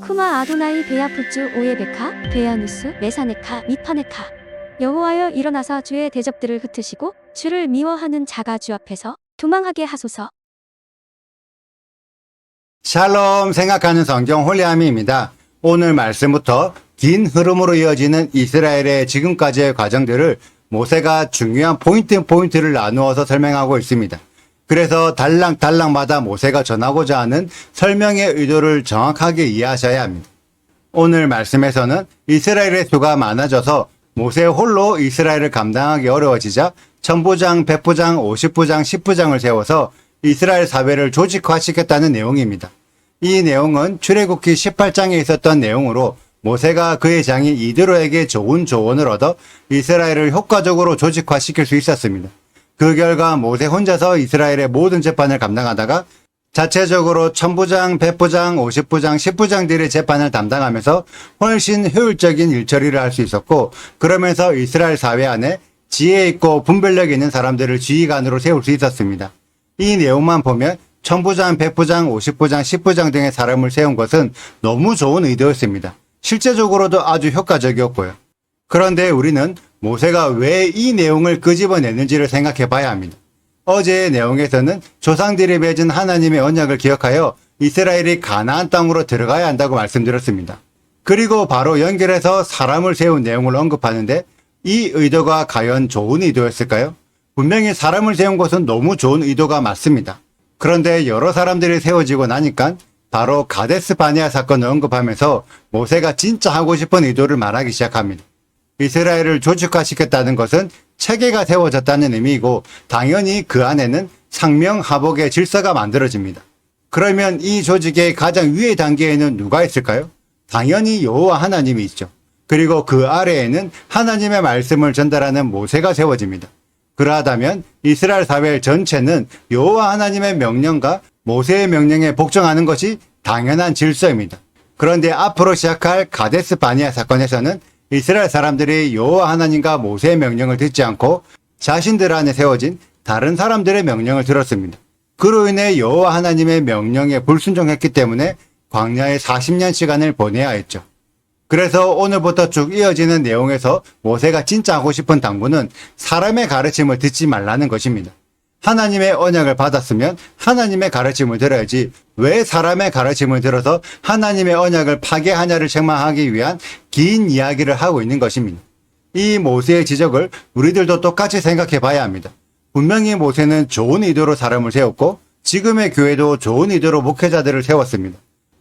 쿠마 아도나이 베야푸츠 오예베카 베야누스 메사네카 미파네카. 여호와여 일어나사 주의 대적들을 흩으시고 주를 미워하는 자가 주 앞에서 도망하게 하소서. 샬롬 생각하는 성경 홀리아미입니다. 오늘 말씀부터 긴 흐름으로 이어지는 이스라엘의 지금까지의 과정들을 모세가 중요한 포인트를 나누어서 설명하고 있습니다. 그래서 달랑마다 모세가 전하고자 하는 설명의 의도를 정확하게 이해하셔야 합니다. 오늘 말씀에서는 이스라엘의 수가 많아져서 모세 홀로 이스라엘을 감당하기 어려워지자 천부장, 백부장, 50부장, 10부장을 세워서 이스라엘 사회를 조직화시켰다는 내용입니다. 이 내용은 출애굽기 18장에 있었던 내용으로 모세가 그의 장인 이드로에게 좋은 조언을 얻어 이스라엘을 효과적으로 조직화시킬 수 있었습니다. 그 결과 모세 혼자서 이스라엘의 모든 재판을 감당하다가 자체적으로 천부장, 백부장, 50부장, 10부장들의 재판을 담당하면서 훨씬 효율적인 일처리를 할 수 있었고, 그러면서 이스라엘 사회 안에 지혜 있고 분별력 있는 사람들을 지휘관으로 세울 수 있었습니다. 이 내용만 보면 천부장, 백부장, 50부장, 10부장 등의 사람을 세운 것은 너무 좋은 의도였습니다. 실제적으로도 아주 효과적이었고요. 그런데 우리는 모세가 왜 이 내용을 끄집어냈는지를 생각해 봐야 합니다. 어제의 내용에서는 조상들이 맺은 하나님의 언약을 기억하여 이스라엘이 가나안 땅으로 들어가야 한다고 말씀드렸습니다. 그리고 바로 연결해서 사람을 세운 내용을 언급하는데 이 의도가 과연 좋은 의도였을까요? 분명히 사람을 세운 것은 너무 좋은 의도가 맞습니다. 그런데 여러 사람들이 세워지고 나니까 바로 가데스 바네아 사건을 언급하면서 모세가 진짜 하고 싶은 의도를 말하기 시작합니다. 이스라엘을 조직화시켰다는 것은 체계가 세워졌다는 의미이고 당연히 그 안에는 상명하복의 질서가 만들어집니다. 그러면 이 조직의 가장 위의 단계에는 누가 있을까요? 당연히 여호와 하나님이 있죠. 그리고 그 아래에는 하나님의 말씀을 전달하는 모세가 세워집니다. 그러하다면 이스라엘 사회 전체는 여호와 하나님의 명령과 모세의 명령에 복종하는 것이 당연한 질서입니다. 그런데 앞으로 시작할 가데스 바네아 사건에서는 이스라엘 사람들이 여호와 하나님과 모세의 명령을 듣지 않고 자신들 안에 세워진 다른 사람들의 명령을 들었습니다. 그로 인해 여호와 하나님의 명령에 불순종했기 때문에 광야에 40년 시간을 보내야 했죠. 그래서 오늘부터 쭉 이어지는 내용에서 모세가 진짜 하고 싶은 당부는 사람의 가르침을 듣지 말라는 것입니다. 하나님의 언약을 받았으면 하나님의 가르침을 들어야지 왜 사람의 가르침을 들어서 하나님의 언약을 파괴하냐를 책망하기 위한 긴 이야기를 하고 있는 것입니다. 이 모세의 지적을 우리들도 똑같이 생각해 봐야 합니다. 분명히 모세는 좋은 의도로 사람을 세웠고 지금의 교회도 좋은 의도로 목회자들을 세웠습니다.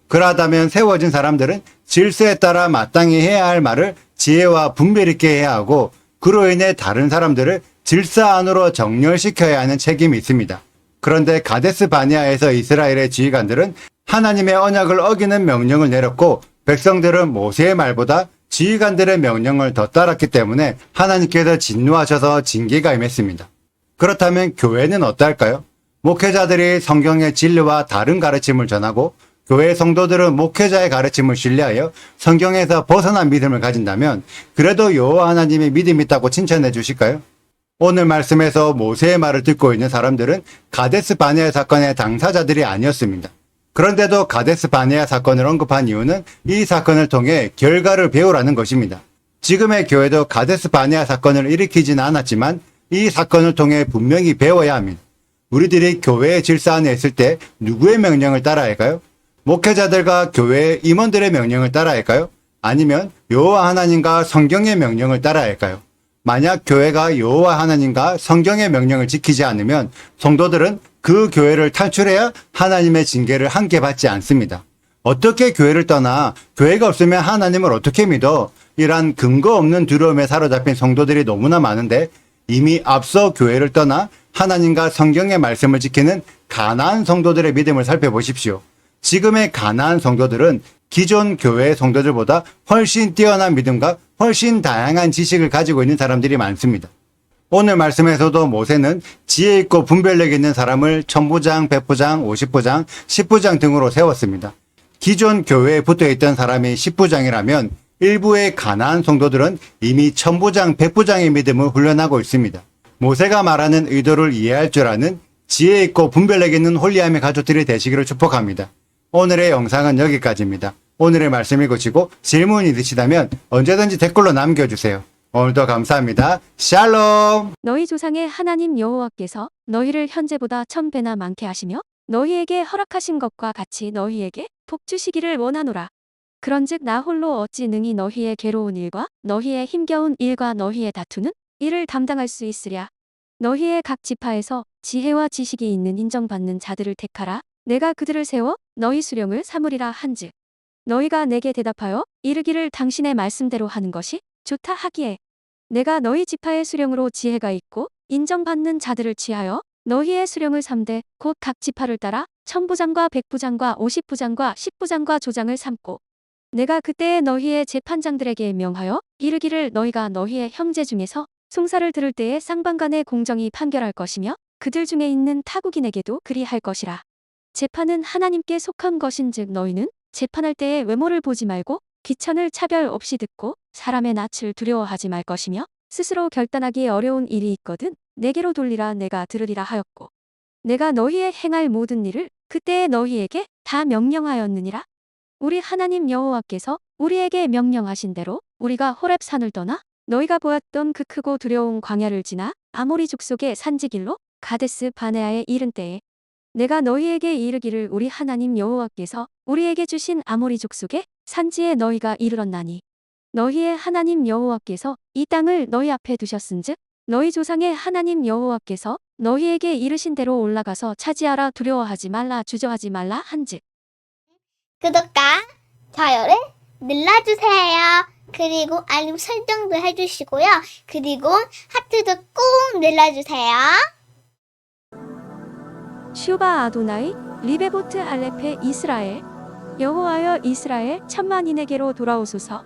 그러하다면 세워진 사람들은 질서에 따라 마땅히 해야 할 말을 지혜와 분별 있게 해야 하고 그로 인해 다른 사람들을 질서 안으로 정렬시켜야 하는 책임이 있습니다. 그런데 가데스 바네아에서 이스라엘의 지휘관들은 하나님의 언약을 어기는 명령을 내렸고 백성들은 모세의 말보다 지휘관들의 명령을 더 따랐기 때문에 하나님께서 진노하셔서 징계가 임했습니다. 그렇다면 교회는 어떨까요? 목회자들이 성경의 진리와 다른 가르침을 전하고 교회 성도들은 목회자의 가르침을 신뢰하여 성경에서 벗어난 믿음을 가진다면 그래도 여호와 하나님의 믿음이 있다고 칭찬해 주실까요? 오늘 말씀에서 모세의 말을 듣고 있는 사람들은 가데스 바네아 사건의 당사자들이 아니었습니다. 그런데도 가데스 바네아 사건을 언급한 이유는 이 사건을 통해 결과를 배우라는 것입니다. 지금의 교회도 가데스 바네아 사건을 일으키지는 않았지만 이 사건을 통해 분명히 배워야 합니다. 우리들이 교회의 질서 안에 있을 때 누구의 명령을 따라야 할까요? 목회자들과 교회의 임원들의 명령을 따라야 할까요? 아니면 여호와 하나님과 성경의 명령을 따라야 할까요? 만약 교회가 여호와 하나님과 성경의 명령을 지키지 않으면 성도들은 그 교회를 탈출해야 하나님의 징계를 함께 받지 않습니다. 어떻게 교회를 떠나 교회가 없으면 하나님을 어떻게 믿어? 이란 근거 없는 두려움에 사로잡힌 성도들이 너무나 많은데 이미 앞서 교회를 떠나 하나님과 성경의 말씀을 지키는 가나안 성도들의 믿음을 살펴보십시오. 지금의 가나안 성도들은 기존 교회 성도들보다 훨씬 뛰어난 믿음과 훨씬 다양한 지식을 가지고 있는 사람들이 많습니다. 오늘 말씀에서도 모세는 지혜 있고 분별력 있는 사람을 천부장, 백부장, 50부장, 10부장 등으로 세웠습니다. 기존 교회에 붙어있던 사람이 10부장이라면 일부의 가나안 성도들은 이미 천부장, 백부장의 믿음을 훈련하고 있습니다. 모세가 말하는 의도를 이해할 줄 아는 지혜 있고 분별력 있는 홀리함의 가족들이 되시기를 축복합니다. 오늘의 영상은 여기까지입니다. 오늘의 말씀 읽으시고 질문이 있으시다면 언제든지 댓글로 남겨주세요. 오늘도 감사합니다. 샬롬! 너희 조상의 하나님 여호와께서 너희를 현재보다 1000배나 많게 하시며 너희에게 허락하신 것과 같이 너희에게 복 주시기를 원하노라. 그런즉 나 홀로 어찌 능히 너희의 괴로운 일과 너희의 힘겨운 일과 너희의 다투는 일을 담당할 수 있으랴. 너희의 각 지파에서 지혜와 지식이 있는 인정받는 자들을 택하라. 내가 그들을 세워 너희 수령을 삼으리라 한즉 너희가 내게 대답하여 이르기를 당신의 말씀대로 하는 것이 좋다 하기에 내가 너희 지파의 수령으로 지혜가 있고 인정받는 자들을 취하여 너희의 수령을 삼되 곧 각 지파를 따라 1000부장과 100부장과 50부장과 10부장과 조장을 삼고 내가 그때에 너희의 재판장들에게 명하여 이르기를 너희가 너희의 형제 중에서 송사를 들을 때에 쌍방간에 공정히 판결할 것이며 그들 중에 있는 타국인에게도 그리할 것이라. 재판은 하나님께 속한 것인즉 너희는 재판할 때에 외모를 보지 말고 귀천을 차별 없이 듣고 사람의 낯을 두려워하지 말 것이며 스스로 결단하기 어려운 일이 있거든 내게로 돌리라 내가 들으리라 하였고 내가 너희의 행할 모든 일을 그때에 너희에게 다 명령하였느니라. 우리 하나님 여호와께서 우리에게 명령하신 대로 우리가 호렙산을 떠나 너희가 보았던 그 크고 두려운 광야를 지나 아모리 족속의 산지길로 가데스 바네아에 이른 때에 내가 너희에게 이르기를 우리 하나님 여호와께서 우리에게 주신 아모리 족속의 산지에 너희가 이르렀나니 너희의 하나님 여호와께서 이 땅을 너희 앞에 두셨은즉 너희 조상의 하나님 여호와께서 너희에게 이르신 대로 올라가서 차지하라 두려워하지 말라 주저하지 말라 한즉 구독과 좋아요를 눌러주세요. 그리고 알림 설정도 해주시고요. 그리고 하트도 꼭 눌러주세요. 슈바 아도나이 리베보트 알레페 이스라엘 여호와여 이스라엘 천만인에게로 돌아오소서.